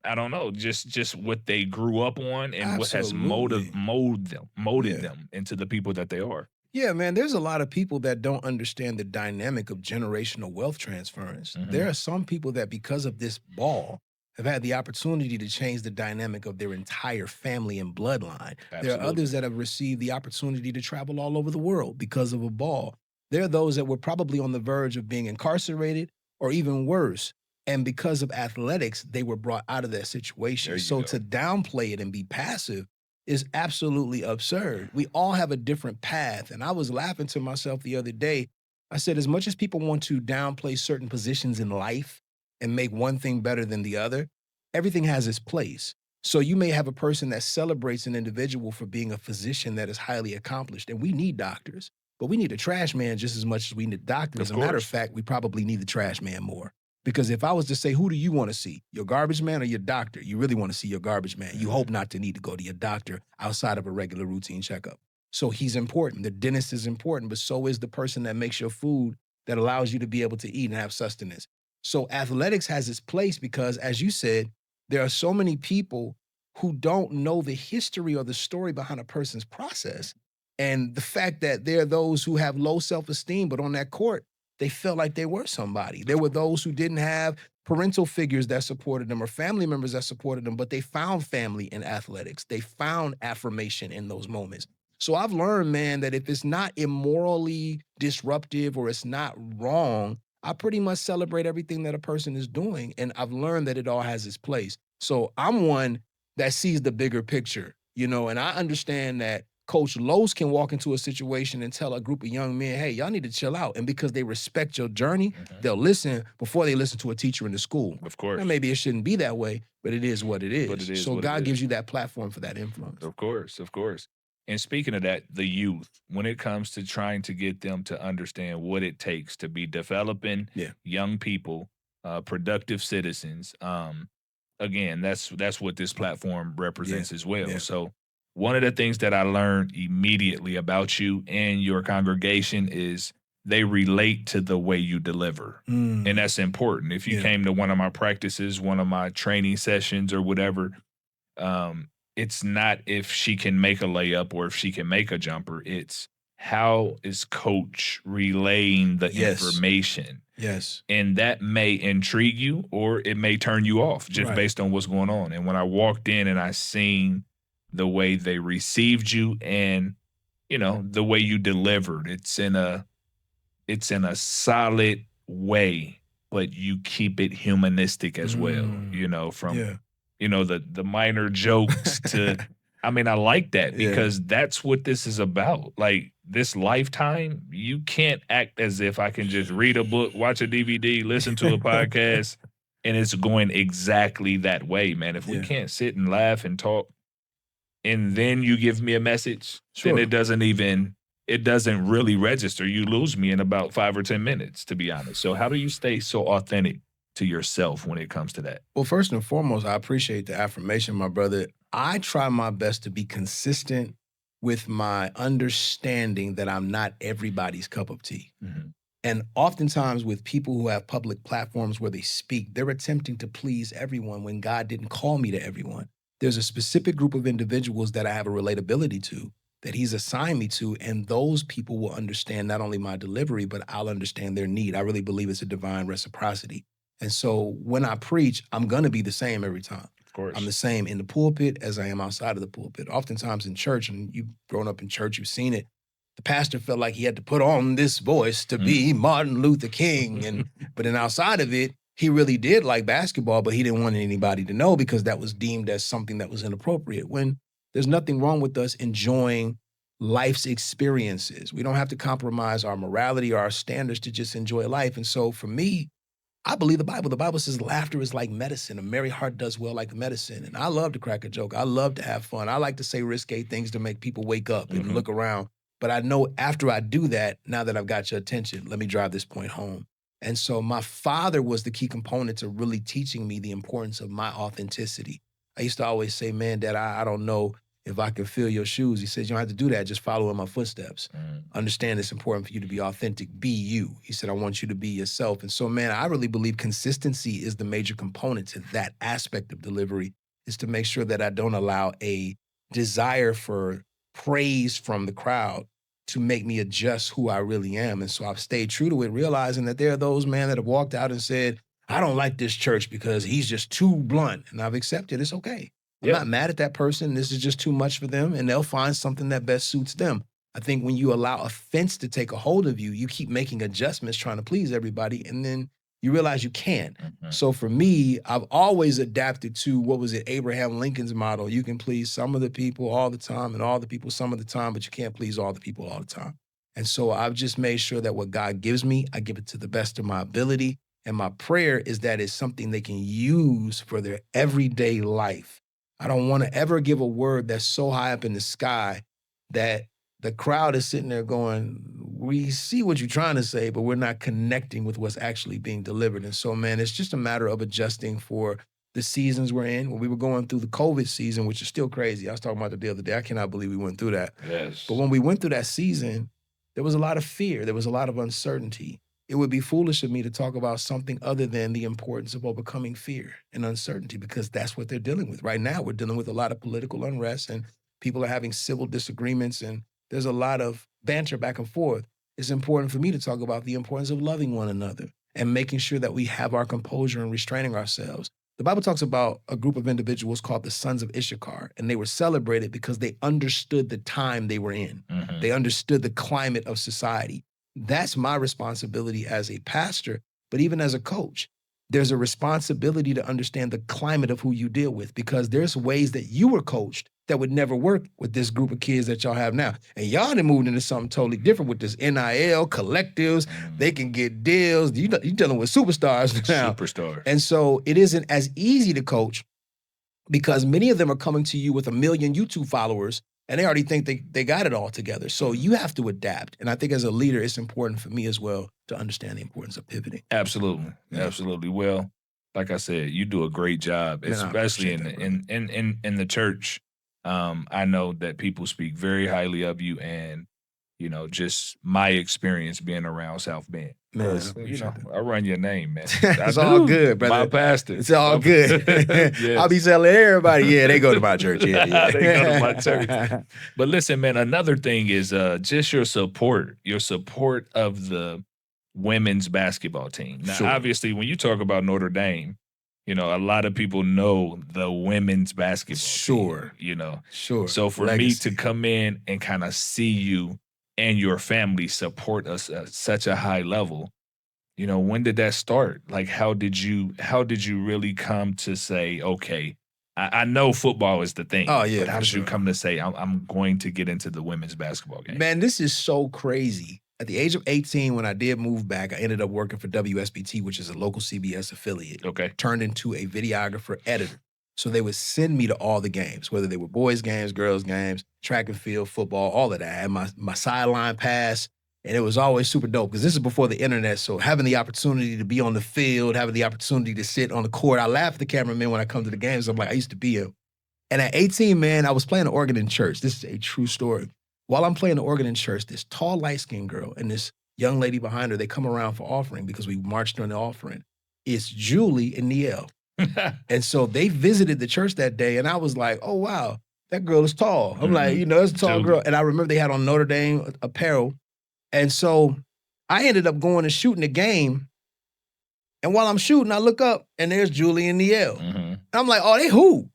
I don't know, just what they grew up on and what has molded them into the people that they are. Yeah, man, there's a lot of people that don't understand the dynamic of generational wealth transference. There are some people that, because of this ball, have had the opportunity to change the dynamic of their entire family and bloodline. There are others that have received the opportunity to travel all over the world because of a ball. There are those that were probably on the verge of being incarcerated or even worse. And because of athletics, they were brought out of that situation. So to downplay it and be passive is absolutely absurd. We all have a different path. And I was laughing to myself the other day. I said, as much as people want to downplay certain positions in life and make one thing better than the other, everything has its place. So you may have a person that celebrates an individual for being a physician that is highly accomplished. And we need doctors, but we need a trash man just as much as we need doctors. As a matter of fact, we probably need the trash man more. Because if I was to say, who do you want to see, your garbage man or your doctor? You really want to see your garbage man. You hope not to need to go to your doctor outside of a regular routine checkup. So he's important. The dentist is important, but so is the person that makes your food that allows you to be able to eat and have sustenance. So athletics has its place because, as you said, there are so many people who don't know the history or the story behind a person's process. And the fact that there are those who have low self-esteem, but on that court, they felt like they were somebody. There were those who didn't have parental figures that supported them or family members that supported them, but they found family in athletics. They found affirmation in those moments. So I've learned, man, that if it's not immorally disruptive or it's not wrong, I pretty much celebrate everything that a person is doing. And I've learned that it all has its place. So I'm one that sees the bigger picture, and I understand that Coach Los can walk into a situation and tell a group of young men, hey, y'all need to chill out. And because they respect your journey, they'll listen before they listen to a teacher in the school. Of course. Now, maybe it shouldn't be that way, but it is what it is. But it is so what God it is. gives you that platform for that influence. Of course, of course. And speaking of that, the youth, when it comes to trying to get them to understand what it takes to be developing young people, productive citizens, again, that's what this platform represents as well. So one of the things that I learned immediately about you and your congregation is they relate to the way you deliver. And that's important. If you came to one of my practices, one of my training sessions or whatever, it's not if she can make a layup or if she can make a jumper. It's how is coach relaying the information? Yes. And that may intrigue you or it may turn you off just based on what's going on. And when I walked in and I seen the way they received you and, the way you delivered, it's in a solid way, but you keep it humanistic as well, from the minor jokes to, I like that because that's what this is about. Like this lifetime, you can't act as if I can just read a book, watch a DVD, listen to a podcast, and it's going exactly that way, man. If we can't sit and laugh and talk, and then you give me a message, then it doesn't really register. You lose me in about 5 or 10 minutes, to be honest. So how do you stay so authentic to yourself when it comes to that? Well, first and foremost, I appreciate the affirmation, my brother. I try my best to be consistent with my understanding that I'm not everybody's cup of tea. And oftentimes with people who have public platforms where they speak, they're attempting to please everyone when God didn't call me to everyone. There's a specific group of individuals that I have a relatability to, that he's assigned me to, and those people will understand not only my delivery, but I'll understand their need. I really believe it's a divine reciprocity. And so when I preach, I'm going to be the same every time. Of course. I'm the same in the pulpit as I am outside of the pulpit. Oftentimes in church, and you've grown up in church, you've seen it, the pastor felt like he had to put on this voice to be Martin Luther King. But then outside of it, he really did like basketball, but he didn't want anybody to know because that was deemed as something that was inappropriate. When there's nothing wrong with us enjoying life's experiences. We don't have to compromise our morality or our standards to just enjoy life. And so for me, I believe the Bible. The Bible says laughter is like medicine. A merry heart does well like medicine. And I love to crack a joke. I love to have fun. I like to say risque things to make people wake up and look around. But I know after I do that, now that I've got your attention, let me drive this point home. And so my father was the key component to really teaching me the importance of my authenticity. I used to always say, man, Dad, I don't know if I can fill your shoes. He says, you don't have to do that. Just follow in my footsteps. Understand it's important for you to be authentic. Be you. He said, I want you to be yourself. And so, man, I really believe consistency is the major component to that aspect of delivery, is to make sure that I don't allow a desire for praise from the crowd to make me adjust who I really am. And so I've stayed true to it, realizing that there are those, man, that have walked out and said, I don't like this church because he's just too blunt. And I've accepted it's okay. I'm not mad at that person. This is just too much for them, and they'll find something that best suits them. I think when you allow offense to take a hold of you, you keep making adjustments trying to please everybody, and then you realize you can't. So for me, I've always adapted to, what was it, Abraham Lincoln's motto, you can please some of the people all the time and all the people some of the time, but you can't please all the people all the time. And so I've just made sure that what God gives me, I give it to the best of my ability. And my prayer is that it's something they can use for their everyday life. I don't want to ever give a word that's so high up in the sky that the crowd is sitting there going, we see what you're trying to say, but we're not connecting with what's actually being delivered. And so, man, it's just a matter of adjusting for the seasons we're in. When we were going through the COVID season, which is still crazy. I was talking about it the other day. I cannot believe we went through that. Yes. But when we went through that season, there was a lot of fear. There was a lot of uncertainty. It would be foolish of me to talk about something other than the importance of overcoming fear and uncertainty, because that's what they're dealing with. Right now, we're dealing with a lot of political unrest, and people are having civil disagreements, and there's a lot of banter back and forth. It's important for me to talk about the importance of loving one another and making sure that we have our composure and restraining ourselves. The Bible talks about a group of individuals called the sons of Issachar, and they were celebrated because they understood the time they were in. They understood the climate of society. That's my responsibility as a pastor, but even as a coach. There's a responsibility to understand the climate of who you deal with, because there's ways that you were coached that would never work with this group of kids that y'all have now. And y'all done moved into something totally different with this NIL, collectives. They can get deals. You're dealing with superstars now. Superstars. And so it isn't as easy to coach because many of them are coming to you with 1 million YouTube followers and they already think they got it all together. So you have to adapt. And I think as a leader, it's important for me as well to understand the importance of pivoting. Absolutely. Yeah. Absolutely. Well, like I said, you do a great job, Man, I especially appreciate in the church. I know that people speak very highly of you, and just my experience being around South Bend. Man, I 'Cause, appreciate I run your name, man. It's all good, brother. My pastor. It's all good. Yes. I'll be telling everybody, yeah, they go to my church. Yeah. They go to my church. But listen, man, another thing is just your support of the women's basketball team. Now, Sure. obviously, when you talk about Notre Dame, a lot of people know the women's basketball Sure. team, Sure. So for Legacy. me to come in and kind of see you and your family support us at such a high level, when did that start? Like, how did you really come to say, okay, I know football is the thing. Oh, yeah, But how for did you sure. come to say, I'm going to get into the women's basketball game? Man, this is so crazy. At the age of 18, when I did move back, I ended up working for WSBT, which is a local CBS affiliate. Okay. Turned into a videographer editor. So they would send me to all the games, whether they were boys games, girls games, track and field, football, all of that. I had my sideline pass, and it was always super dope because this is before the internet. So having the opportunity to be on the field, having the opportunity to sit on the court, I laugh at the cameraman when I come to the games. I'm like, I used to be him. And at 18, man, I was playing the organ in church. This is a true story. While I'm playing the organ in church, this tall, light-skinned girl and this young lady behind her, they come around for offering because we marched during the offering. It's Julie and Niel. And so they visited the church that day, and I was like, oh, wow, that girl is tall. I'm like, that's a tall Julie. girl. And I remember they had on Notre Dame apparel. And so I ended up going and shooting the game. And while I'm shooting, I look up, and there's Julie and Niel. And I'm like, oh, they who?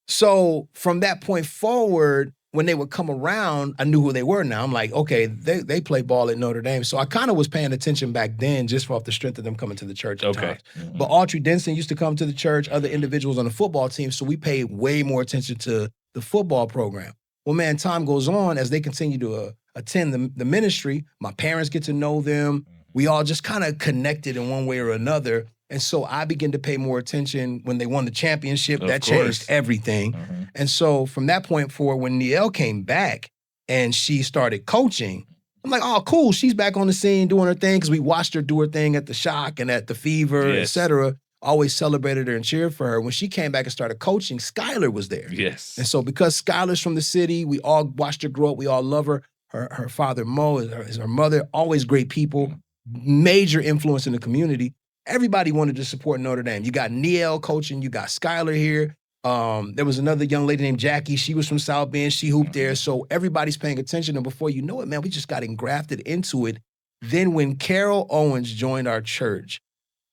So from that point forward, when they would come around, I knew who they were now. I'm like, okay, they play ball at Notre Dame. So I kind of was paying attention back then just off the strength of them coming to the church at Okay. times. But Autry Denson used to come to the church, other individuals on the football team, so we paid way more attention to the football program. Well, man, time goes on as they continue to attend the ministry. My parents get to know them. We all just kind of connected in one way or another. And so I began to pay more attention when they won the championship. Of That course. changed everything. And so from that point forward, when Niel came back and she started coaching, I'm like, oh, cool. She's back on the scene doing her thing because we watched her do her thing at the Shock and at the Fever, Yes. et cetera. Always celebrated her and cheered for her. When she came back and started coaching, Skylar was there. Yes. And so because Skylar's from the city, we all watched her grow up. We all love her. Her father, Mo, is her mother, always great people, major influence in the community. Everybody wanted to support Notre Dame. You got Niel coaching. You got Skylar here. There was another young lady named Jackie. She was from South Bend. She hooped there. So everybody's paying attention. And before you know it, man, we just got engrafted into it. Then when Carol Owens joined our church,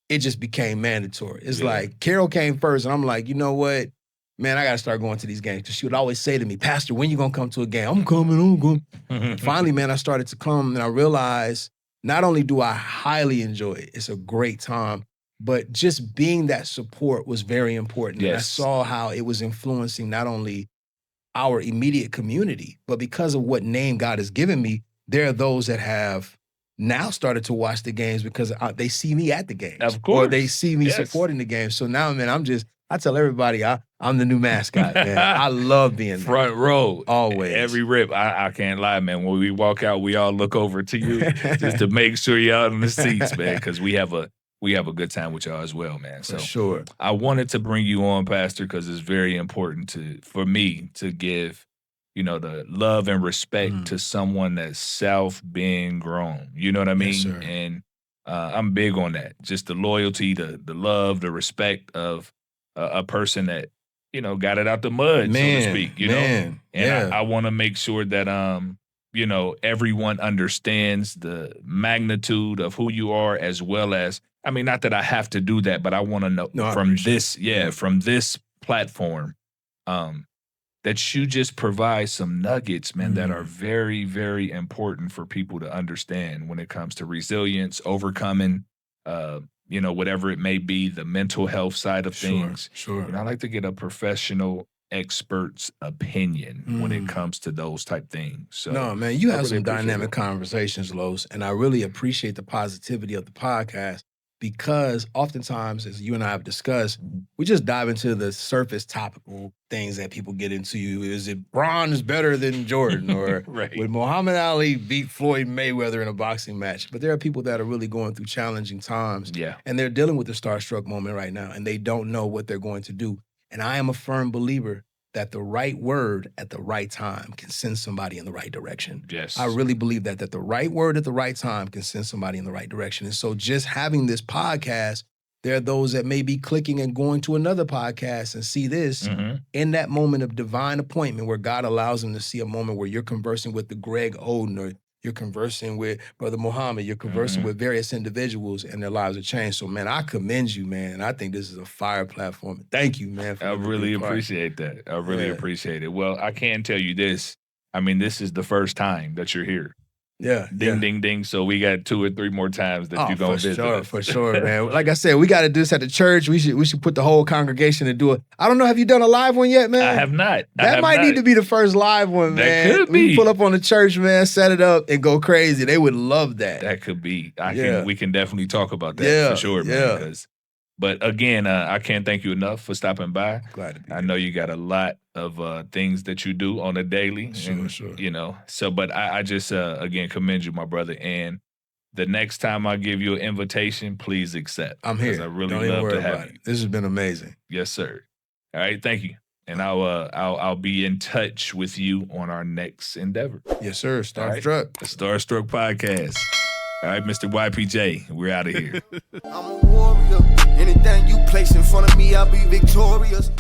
it just became mandatory. It's like Carol came first. And I'm like, you know what? Man, I got to start going to these games. Because she would always say to me, Pastor, when you going to come to a game? I'm coming. Finally, man, I started to come and I realized not only do I highly enjoy it, it's a great time, but just being that support was very important. And I Yes. saw how it was influencing not only our immediate community, but because of what name God has given me, there are those that have now started to watch the games because they see me at the games. Of course. Or they see me Yes. supporting the games. So now, man, I tell everybody I'm the new mascot, man. I love being there. Front row. Always. Every rip. I can't lie, man. When we walk out, we all look over to you just to make sure you're out in the seats, man, because we have a good time with y'all as well, man. So For sure. I wanted to bring you on, Pastor, because it's very important for me to give, the love and respect to someone that's South Bend grown. You know what I mean? Yes, sir. And I'm big on that. Just the loyalty, the love, the respect of a person that, got it out the mud, so to speak, man, And yeah. I want to make sure that, everyone understands the magnitude of who you are, as well as I mean, not that I have to do that, but I want to know from this platform, that you just provide some nuggets, man, that are very, very important for people to understand when it comes to resilience, overcoming, whatever it may be, the mental health side of things. Sure. And I like to get a professional expert's opinion when it comes to those type things. So no, man, you have really some dynamic it. conversations, Los, and I really appreciate the positivity of the podcast because oftentimes, as you and I have discussed, we just dive into the surface topical things that people get into. Is it Braun is better than Jordan, or would Muhammad Ali beat Floyd Mayweather in a boxing match? But there are people that are really going through challenging times, and they're dealing with the starstruck moment right now, and they don't know what they're going to do. And I am a firm believer that the right word at the right time can send somebody in the right direction. Yes. I really believe that the right word at the right time can send somebody in the right direction. And so just having this podcast, there are those that may be clicking and going to another podcast and see this in that moment of divine appointment where God allows them to see a moment where you're conversing with the Greg Oden, or you're conversing with Brother Muhammad, you're conversing with various individuals, and their lives are changed. So, man, I commend you, man. I think this is a fire platform. Thank you, man. I really appreciate that. I really appreciate it. Well, I can tell you this. I mean, this is the first time that you're here. Yeah. Ding, ding, ding. So we got 2 or 3 more times that you're going to visit. For sure, man. Like I said, we got to do this at the church. We should put the whole congregation to do it. I don't know. Have you done a live one yet, man? I have not. That might need to be the first live one, man. That could be. We pull up on the church, man, set it up, and go crazy. They would love that. That could be. We can definitely talk about that for sure, man. But again, I can't thank you enough for stopping by. Glad to be here. I know you got a lot of things that you do on a daily. Sure. But I just, again, commend you, my brother. And the next time I give you an invitation, please accept. I'm here. I really love to have you. This has been amazing. Yes, sir. All right, thank you. And I'll be in touch with you on our next endeavor. Yes, sir. Starstruck. The Starstruck Podcast. All right, Mr. YPJ, we're out of here. I'm a warrior. Anything you place in front of me, I'll be victorious.